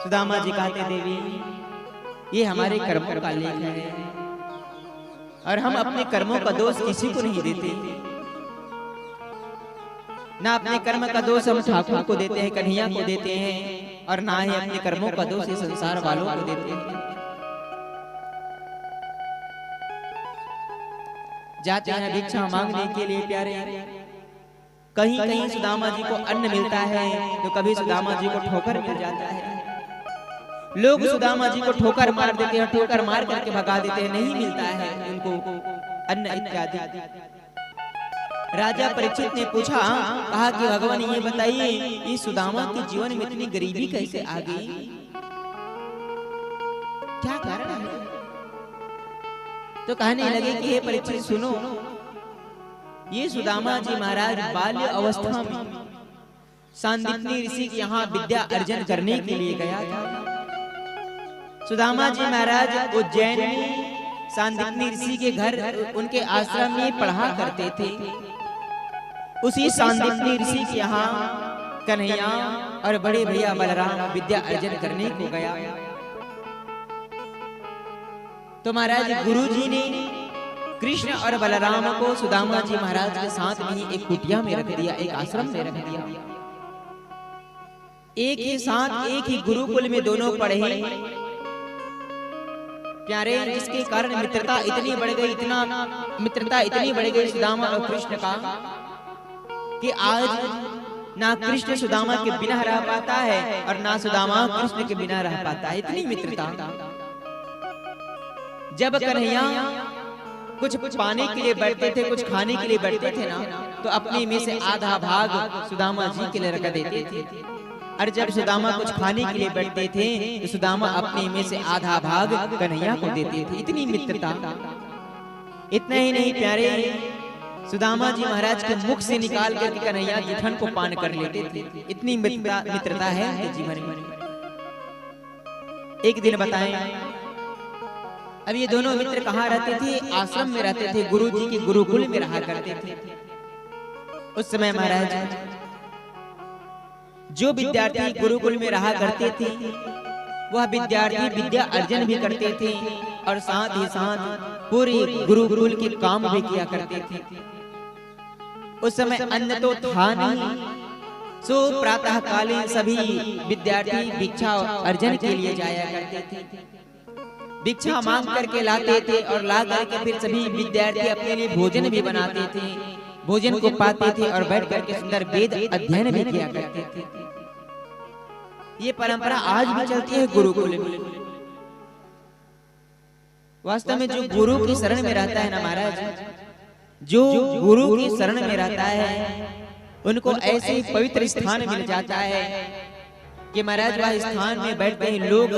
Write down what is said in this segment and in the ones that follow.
सुदामा जी कहते देवी ये हमारे कर्मों का लेख है और हम अपने कर्मों का दोष किसी को नहीं देते। ना अपने कर्म का दोष हम ठाकुर को देते हैं, कन्हैया को देते हैं, और ना ही अपने कर्मों का दोष इस संसार वालों को देते हैं। जाते हैं भिक्षा मांगने के लिए प्यारे, कहीं कहीं सुदामा जी को अन्न मिलता है तो कभी सुदामा जी को ठोकर मिल जाता है। लोग सुदामा जी को ठोकर मार देते हैं, ठोकर मार करके भगा देते हैं, नहीं मिलता है उनको अन्न इत्यादि। राजा परीक्षित ने पूछा, कहा कि भगवान ये बताइए इस सुदामा के जीवन में इतनी गरीबी कैसे आ गई, क्या कारण है? तो कहने लगे कि हे परीक्षित सुनो, ये सुदामा जी महाराज बाल्य अवस्था में सांदीपनी ऋषि के यहाँ विद्या अर्जन करने के लिए गया था। सुदामा जी महाराज उज्जैन में सांदीपनी ऋषि के घर उनके आश्रम में पढ़ा करते थे। उसी सांदीपनी ऋषि के यहाँ कन्हैया और बड़े भैया बलराम विद्या अर्जन करने को गया। तो महाराज गुरुजी ने कृष्ण और बलराम को सुदामा जी महाराज के साथ में एक कुटिया में रख दिया, एक आश्रम में रख दिया। एक ही साथ एक ही गुरुकुल में दोनों पढ़े प्यारे, जिसके कारण मित्रता इतनी बढ़ गई, मित्रता इतनी बढ़ गई सुदामा और कृष्ण का कि आज ना कृष्ण सुदामा के बिना रह पाता है और ना सुदामा कृष्ण के बिना रह पाता है, इतनी मित्रता। जब कन्हैया कुछ पाने के लिए बैठते थे, कुछ खाने के लिए बैठते थे ना, तो अपने में से आधा भाग सुदामा जी के लिए रख देते थे, और जब सुदामा कुछ खाने के लिए बैठते थे तो सुदामा अपने में से आधा भाग कन्हैया को देते थे। इतनी मित्रता। इतना ही नहीं प्यारे, सुदामा जी महाराज के मुख से निकाल कर कन्हैया जूठन को पान कर लेते थे। इतनी मित्रता है उनके जीवन में। एक दिन बताएं, अब ये दोनों मित्र कहाँ रहते थे? आश्रम में रहते थे, गुरु जी के गुरुकुल में रहा करते थे। उस समय महाराज जो विद्यार्थी गुरुकुल में रहा करते थे वह विद्यार्थी विद्या अर्जन भी करते थे और साथ ही साथ पूरे गुरुकुल के काम भी किया करते थे। उस समय अन्न तो था नहीं, सो प्रातः कालीन सभी विद्यार्थी भिक्षा अर्जन के लिए जाया करते थे। भिक्षा मांग करके लाते थे और ला करके फिर सभी विद्यार्थी अपने लिए भोजन भी बनाते थे, भोजन को पाते थे और बैठ करके सुंदर वेद अध्ययन भी किया करते थे। ये परंपरा आज भी चलती है गुरुकुल में। वास्तव में जो गुरु की शरण में रहता है ना महाराज, जो गुरु की शरण में रहता है उनको ऐसे पवित्र स्थान मिल जाता है कि महाराज वह स्थान में बैठते हैं लोग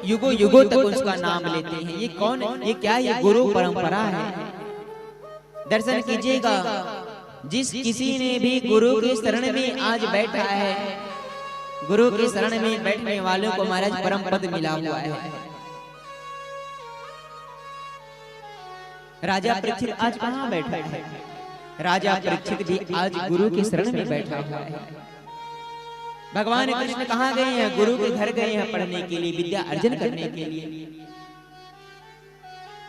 युगों युगों तक उसका नाम लेते हैं। ये कौन, ये क्या, ये गुरु परंपरा है। दर्शन कीजिएगा, जिस किसी ने भी गुरु के शरण में आज बैठा है, गुरु के शरण में बैठने वालों को महाराज परम पद मिला हुआ है। राजा परीक्षित आज कहाँ बैठा है? राजा परीक्षित भी आज गुरु के शरण में बैठा हुआ है। भगवान कृष्ण कहाँ गए हैं? गुरु के घर गए हैं पढ़ने के लिए, विद्या अर्जन करने के लिए।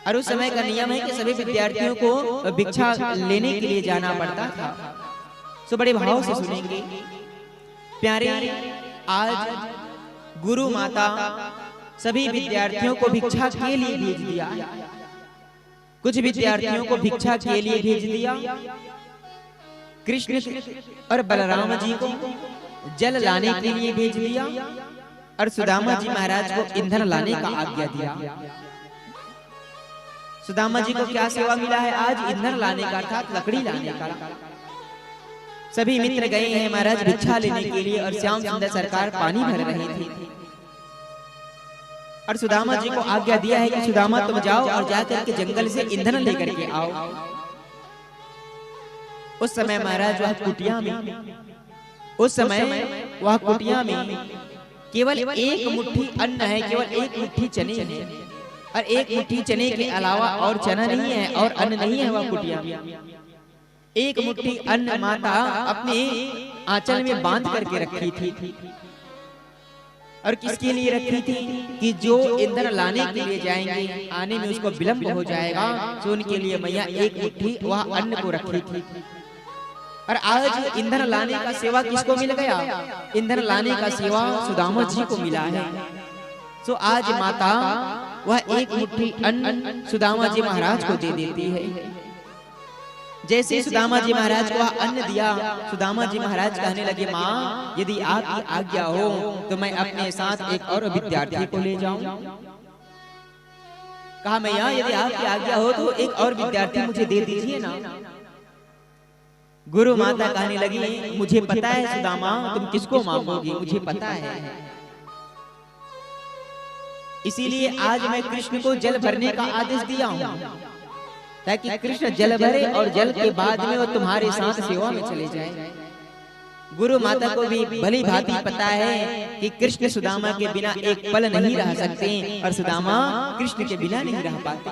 और उस समय का नियम है कि सभी विद्यार्थियों को भिक्षा लेने के लिए जाना पड़ता था। सो बड़े भाव से सुनेंगे प्यारे, आज गुरु माता सभी विद्यार्थियों को भिक्षा के लिए भेज दिया। कुछ विद्यार्थियों को भिक्षा के लिए भेज दिया, कृष्ण और बलराम जी को जल लाने के लिए भेज दिया और सुदामा जी महाराज को ईंधन लाने का आज्ञा दिया। सुदामा जी को क्या सेवा मिला है आज? ईंधन लाने का, अर्थात लकड़ी लाने का। सभी मित्र गए हैं महाराज भिक्षा लेने के लिए और श्याम सुंदर सरकार पानी भर रहे थे और सुदामा जी को आज्ञा दिया है कि सुदामा तुम जाओ और जाकर के जंगल से ईंधन लेकर के आओ। उस समय महाराज वह कुटिया में, उस समय वह कुटिया में केवल एक मुट्ठी अन्न है, केवल एक मुट्ठी चने है, और एक मुट्ठी चने के अलावा और चना नहीं है और अन्न नहीं है वह कुटिया में। एक मुट्ठी अन्न माता अपने आंचल में बांध करके रखी थी। और किसके लिए रखी थी कि जो ईंधन लाने के लिए जाएंगे आने में उसको विलंब हो जाएगा, तो उनके लिए मैया एक मुट्ठी वह अन्न को रखी थी। और आज ईंधन लाने का सेवा किसको मिल गया? ईंधन लाने का सेवा सुदामा जी को मिला है। तो आज माता वह एक मुट्ठी अन्न सुदामा जी महाराज को दे देती है। जैसे सुदामा जी महाराज को अन्न दिया, सुदामा जी महाराज कहने लगे, माँ यदि आपकी आज्ञा हो तो मैं अपने साथ एक और विद्यार्थी को ले जाऊं। कहा मैया यदि आपकी आज्ञा हो तो एक और विद्यार्थी मुझे दे दीजिए ना। गुरु माता कहने लगी, मुझे पता है सुदामा तुम किसको मांगोगी, मुझे पता है, इसीलिए आज मैं कृष्ण को जल भरने का आदेश दिया हूं, ताकि कृष्ण जल भरे और जल के बाद में वो तुम्हारे साथ सेवा में चले जाए। गुरु माता को भी भली भांति पता है कि कृष्ण सुदामा के बिना एक पल नहीं रह सकते और सुदामा कृष्ण के बिना नहीं रह पाते।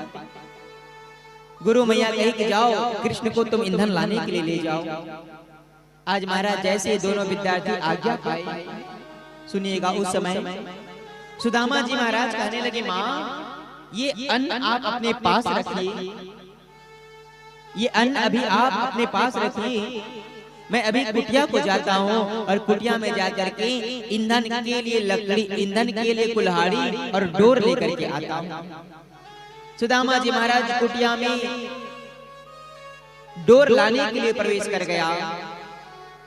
गुरु मैया कहे कि जाओ कृष्ण को तुम ईंधन लाने के लिए ले जाओ। आज महाराज जैसे दोनों विद्यार्थी आज्ञा पाए, सुनिएगा उस समय सुदामा जी महाराज कहने लगे, माँ ये अन्न आप अपने पास रखिए, ये अन्न अभी आप अपने पास रखिए, मैं अभी कुटिया को जाता हूँ और कुटिया में जाकर के ईंधन के लिए लकड़ी, ईंधन के लिए कुल्हाड़ी और डोर लेकर के आता हूँ। सुदामा जी महाराज कुटिया में डोर लाने के लिए प्रवेश कर गया।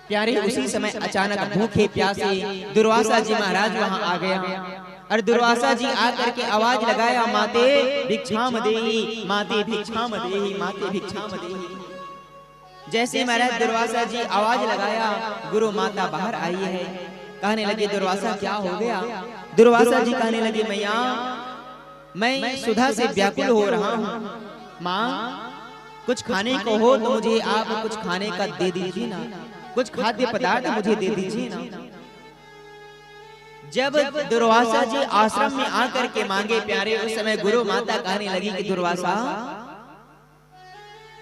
प्यारे उसी समय अचानक भूखे प्यासे दुर्वासा जी महाराज वहां आ गया और दुर्वासा जी आकर के आवाज लगाया, माते भिक्षाम देहि, माते भिक्षाम देहि, माते भिक्षाम देहि। जैसे महाराज दुर्वासा जी आवाज लगाया, गुरु माता बाहर आई है। कहने लगे, दुर्वासा क्या हो गया? दुर्वासा जी कहने लगे, मैया मैं सुधा से व्याकुल हो रहा हूँ, माँ कुछ खाने को हो तो मुझे आप कुछ खाने का दे दीजिए ना, कुछ खाद्य पदार्थ मुझे दे दीजिए ना। जब दुर्वासा जी आश्रम में आकर के मांगे प्यारे, उस समय गुरु माता कहने लगी कि दुर्वासा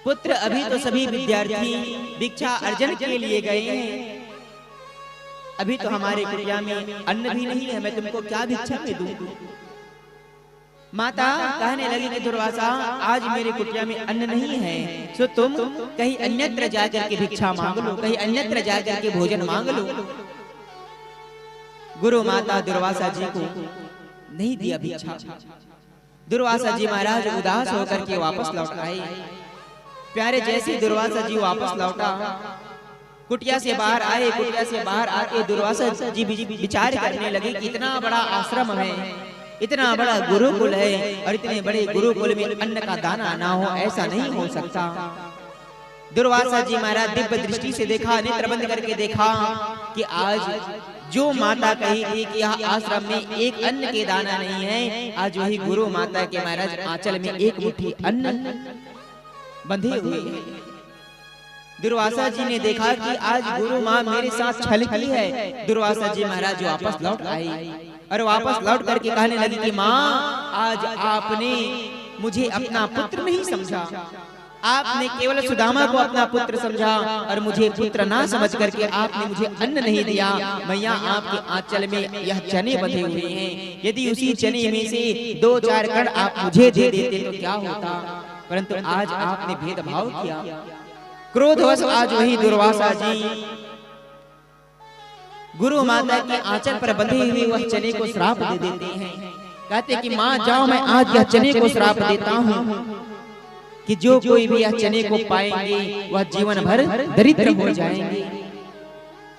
पुत्र अभी तो सभी विद्यार्थी भिक्षा अर्जन के लिए गए हैं, अभी तो हमारे कुटिया में अन्न भी नहीं है, मैं तुमको क्या भिक्षा में दूं? माता कहने लगी कि दुर्वासा आज मेरे कुटिया में अन्न नहीं है, तो तुम कहीं अन्यत्र जाकर के भिक्षा मांग लो, कहीं अन्यत्र जाकर के भोजन मांग लो। गुरु माता दुर्वासा जी को नहीं दिया भिक्षा। दुर्वासा जी महाराज उदास होकर के वापस लौट आए। प्यारे जैसे दुर्वासा जी वापस लौटा, कुटिया से बाहर आए, कुटिया से बाहर आके दुर्वासा जी विचार करने लगे कि इतना बड़ा आश्रम है, इतना बड़ा गुरुकुल है और इतने बड़े गुरुकुल में अन्न का दाना ना हो, ऐसा नहीं हो सकता। दुर्वासा जी महाराज दिव्य दृष्टि से देखा, नेत्र बंद करके देखा कि आज जो माता कही थी कि यह आश्रम में एक अन्न के दाना नहीं है, आज वही गुरु माता के महाराज आंचल में एक मुट्ठी अन्न बंधे हुए हैं। दुर्वासा जी ने देखा कि आज गुरु माँ मेरे साथ छल की है। दुर्वासा जी महाराज वापस लौट आए और वापस लौट करके कहने लगी कि माँ आज आपने मुझे अपना पुत्र नहीं समझा, आपने केवल सुदामा को अपना पुत्र समझा और मुझे पुत्र ना समझ करके आपने मुझे अन्न नहीं दिया। मैया आपके आंचल में यह चने बंधे हुए हैं, यदि उसी चने में से 2-4 कण आप मुझे दे देते तो क्या होता, परंतु आज आपने भेदभाव किया। क्रोधवश आज वही दुर्वासा जी गुरु माता के आंचल पर बंधे हुए वह चने को श्राप दे देते हैं। कहते कि माँ जाओ, मैं आज यह चने को श्राप देता हूँ कि जो कोई भी यह चने को पाएंगे वह जीवन भर दरिद्र हो जाएंगे।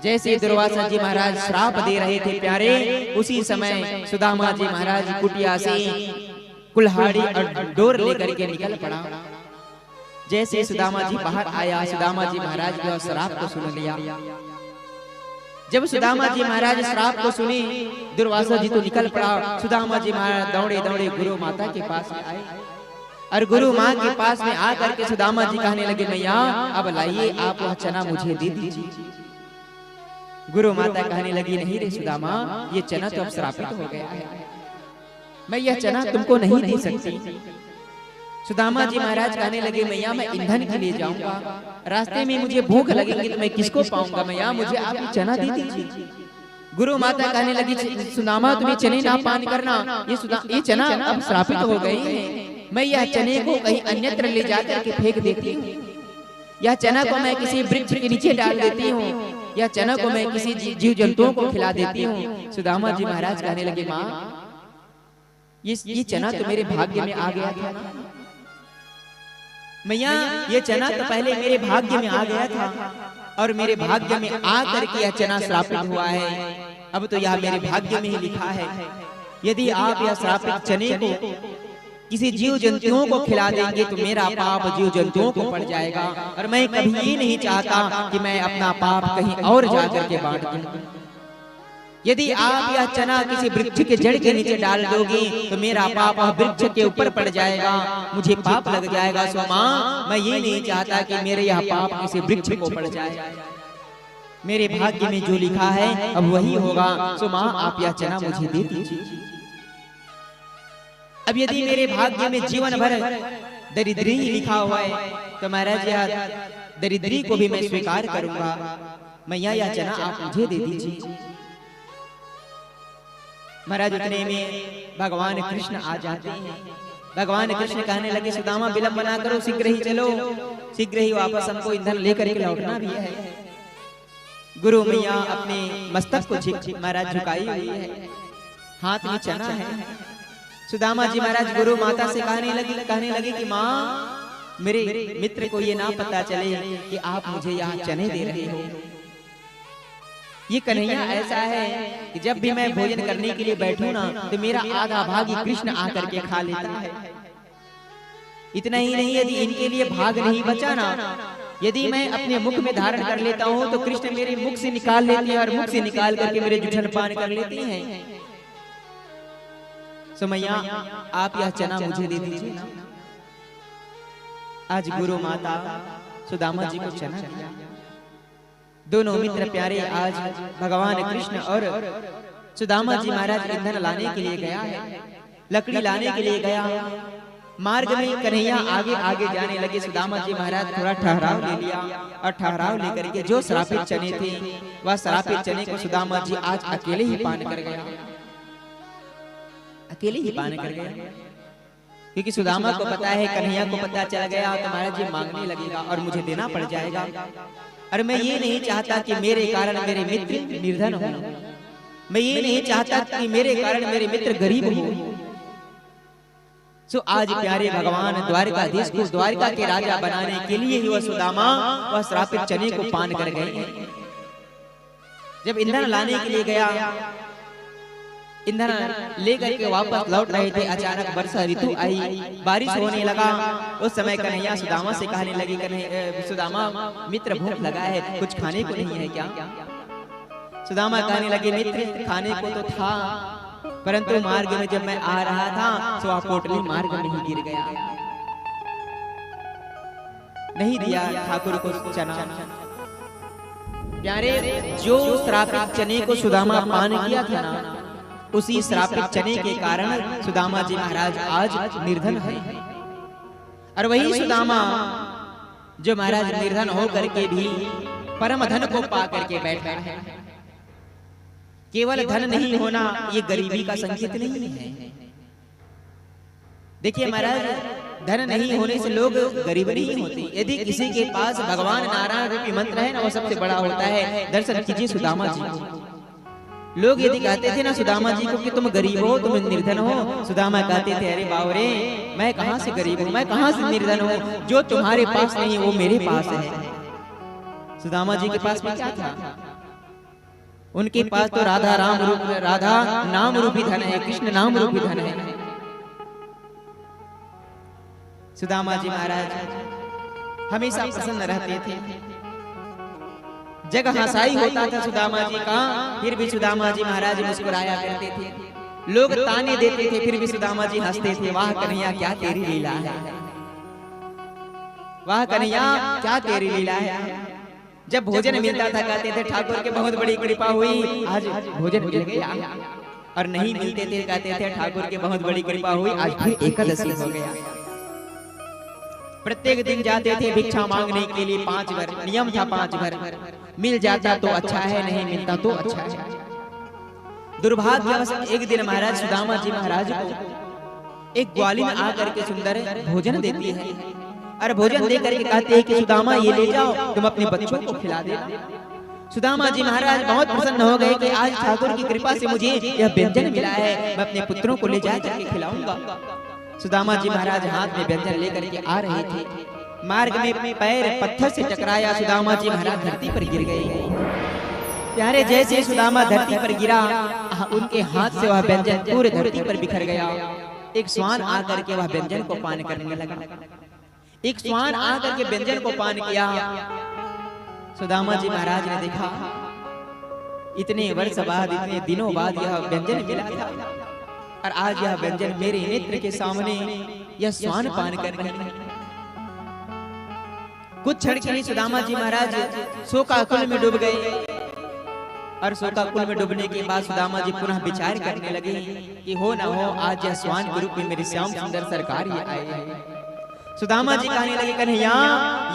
जैसे दुर्वासा जी महाराज श्राप दे रहे थे प्यारे, उसी समय सुदामा जी महाराज कुटिया से कुल्हाड़ी और डोर लेकर के निकल पड़ा। जैसे सुदामा जी बाहर आया, सुदामा जी महाराज के श्राप को सुन लिया। जब सुदामा जी महाराज श्राप को सुने, दुर्वासा जी तो निकल पड़ा। सुदामा जी महाराज दौड़े दौड़े गुरु माता के पास में आए और गुरु माँ के पास में आकर के सुदामा जी कहने लगे, मैया अब लाइए आप वह चना मुझे दे दीजिए। गुरु माता कहने लगी, नहीं रे सुदामा, ये चना तो अब श्रापित हो गया है, मैं यह चना तुमको नहीं दे सकती। सुदामा जी महाराज कहने लगे, मैया मैं ईंधन के लिए जाऊंगा, रास्ते में मुझे भूख लगेगी तो मैं किसको पाऊंगा, मैया मुझे आप चना दे दीजिए। गुरु माता कहने लगी, सुदामा तुम्हें चने ना पान करना, ये चना अब श्रापित हो गई है, मैं यह चने को कहीं अन्यत्र ले जाकर के फेंक देती हूँ, यह चना को मैं किसी वृक्ष के नीचे डाल देती हूँ, यह चना को मैं किसी जीव जंतुओं को खिला देती हूँ। सुदामा जी महाराज कहने लगे, माँ ये चना तो मेरे भाग्य में आ गया था ना मैया, ये चना तो पहले मेरे भाग्य में आ गया था और मेरे भाग्य में आ करके यह चना श्रापित हुआ है, अब तो यह मेरे भाग्य में ही लिखा है। यदि आप यह श्रापित चने को किसी जीव जंतुओं को खिला देंगे तो मेरा पाप जीव जंतुओं को पड़ जाएगा, और मैं कभी ये नहीं चाहता कि मैं अपना पाप कहीं और जाकर के बांट दूं। यदि आप यह चना किसी वृक्ष के जड़ के नीचे डाल दोगे तो मेरा पाप वृक्ष के ऊपर पड़ जाएगा, मुझे पाप लग जाएगा। सो माँ, मैं ये नहीं चाहता कि मेरे यह पाप किसी वृक्ष को पड़ जाए, मेरे भाग्य में जो लिखा है अब वही होगा। सो माँ, आप यह चना मुझे दे दीजिए। अब यदि मेरे भाग्य में जीवन भर दरिद्री ही लिखा हुआ है तो महाराज यह दरिद्री को भी मैं स्वीकार करूंगा, मैया यह चना आप मुझे दे दीजिए। महाराज उतने में भगवान कृष्ण आ जाते हैं। भगवान कृष्ण कहने लगे, सुदामा विलंब ना करो, शीघ्र ही चलो, शीघ्र ही वापस हमको ईंधन लेकर के लौटना भी है। गुरु मैया अपने मस्तक को महाराज झुकाई हुई है, हाथ में चना है। सुदामा जी महाराज गुरु माता से कहने लगे कि माँ, मेरे मित्र को ये ना पता चले कि आप मुझे यहाँ चने दे रहे हो। ये कन्हैया ऐसा है कि जब भी मैं भोजन करने के लिए बैठूं ना तो मेरा आधा भाग ही कृष्ण आकर के खा लेता है। इतना ही नहीं, यदि इनके लिए भाग नहीं बचा ना, यदि मैं अपने मुख में धारण कर लेता हूँ तो कृष्ण मेरे मुख से निकाल लेते हैं और मुख से निकाल करके मेरे जुठन पान कर लेती हैं। सो मैया, आप यह चना मुझे दे दीजिए। आज गुरु माता सुदामा जी को चना दिया। दोनों मित्र प्यारे आज भगवान कृष्ण और सुदामा जी महाराज ईंधन लाने के लिए गया है, लकड़ी लाने के लिए गया। मार्ग में कन्हैया आगे आगे जाने लगे। सुदामा जी महाराज थोड़ा ठहराव ले लिया और ठहराव लेकर के जो श्रापित चने थे वह श्रापित चने को सुदामा जी आज अकेले ही पान कर गया, अकेले ही पान कर गया। क्योंकि सुदामा को पता है, कन्हैया को पता चल गया तो महाराज जी मांगने लगेगा और मुझे देना पड़ जाएगा। और मैं ये नहीं चाहता कि मेरे कारण मेरे मित्र निर्धन हो, मैं ये नहीं चाहता कि मेरे कारण मेरे मित्र गरीब हो। सो आज प्यारे भगवान द्वारकाधीश को द्वारका के राजा बनाने के लिए ही वह सुदामा वह श्रापित चने को पान कर गए। जब ईंधन लाने के लिए गया, ईंधन लेकर के वापस लौट रहे थे, अचानक वर्षा ऋतु आई, बारिश होने लगा। उस समय कन्हैया सुदामा से कहने लगी, सुदामा मित्र भूख लगा है, कुछ खाने को नहीं है क्या? सुदामा कहने लगे, मित्र खाने को तो था, परंतु मार्ग में जब मैं आ रहा था तो वह पोटली मार्ग में ही गिर गया, नहीं दिया ठाकुर को चना। प्यारे, जो श्रापित चने को सुदामा पान किया था ना, उसी श्रापित चने के कारण सुदामा जी महाराज आज निर्धन है। और वही सुदामा जो महाराज निर्धन होकर के भी परम धन को पा करके बैठा है। केवल धन नहीं होना ये गरीबी का संकेत नहीं है। देखिए महाराज, धन नहीं होने से लोग गरीब नहीं होते। यदि किसी के पास भगवान नारायण रूपी मंत्र है ना, वो सबसे बड़ा होता है। दर्शन कीजिए सुदामा जी को। लोग यदि कहते थे ना सुदामा जी को कि तुम गरीब हो, तुम निर्धन हो, सुदामा कहते थे, अरे बावरे, मैं कहां से गरीब हूं, मैं कहां से निर्धन हूं, जो तुम्हारे पास नहीं वो मेरे पास है। सुदामा जी के पास में क्या था? उनके पास तो राधा नाम रूपी धन है, कृष्ण नाम रूपी धन है। सुदामा जी महाराज हमेशा प्रसन्न रहते थे। जग हंसाई होता था सुदामा जी का, फिर भी सुदामा जी महाराज मुस्कुराया करते थे। लोग ताने देते थे, फिर भी सुदामा जी हंसते थे। वाह कन्हैया, क्या तेरी लीला है, वाह कन्हैया, क्या तेरी लीला है। जब भोजन मिलता था कहते थे, ठाकुर के बहुत बड़ी कृपा हुई, आज भोजन मिल गया। और नहीं मिलते थे कहते थे, ठाकुर के बहुत बड़ी कृपा हुई, आज फिर एकादशी हो गया। प्रत्येक दिन जाते थे भिक्षा मांगने के लिए, 5 बार नियम था, 5 बार। मिल जाता तो अच्छा है, नहीं मिलता तो अच्छा है। दुर्भाग्यवश एक दिन महाराज सुदामा जी महाराज को एक ग्वालिन आकर के सुंदर भोजन देती है और भोजन दे करके कहते हैं कि सुदामा ये ले जाओ, तुम अपने बच्चों को खिला देना। सुदामा जी महाराज बहुत प्रसन्न हो गए कि आज ठाकुर की कृपा से मुझे यह व्यंजन मिला है, मैं अपने पुत्रों को ले जा करके खिलाऊंगा। सुदामा जी महाराज हाथ में व्यंजन लेकर के आ रहे थे, मार्ग में पैर पत्थर से टकराया, सुदामा जी महाराज धरती पर गिर गए। प्यारे जैसे सुदामा धरती पर गिरा, उनके हाथ से वह व्यंजन पूरे धरती पर बिखर गया। एक श्वान आकर के वह व्यंजन को पान करने लगा। एक श्वान आकर के व्यंजन को पान किया। सुदामा जी महाराज ने देखा इतने वर्ष बाद, इतने दिनों बाद यह व्यंजन मिला था और आज यह व्यंजन मेरे नेत्र के सामने यह श्वान पान कर रहे हैं। कुछ क्षण के लिए सुदामा जी महाराज शोकाकुल में डूब गए और शोकाकुल में डूबने के बाद सुदामा जी पुनः विचार करने लगे कि हो ना हो आज यह श्वान के रूप में मेरे श्याम सुंदर सरकार ही आए हैं। सुदामा जी कहने लगे, कन्हैया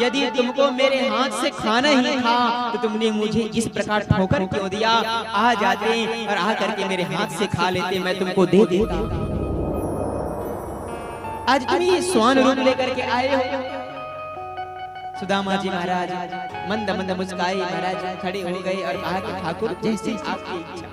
यदि तुमको मेरे हाथ से खाना ही था तो तुमने मुझे इस प्रकार ठोकर क्यों दिया? आ जाते और आ करके मेरे हाथ से खा लेते, मैं तुमको दे देता। आज तुम ये श्वान रूप लेकर के आए हो। सुदामा जी महाराज मंद मंद मुस्काए, महाराज खड़े हो गए और कहा कि ठाकुर जैसे आपकी इच्छा।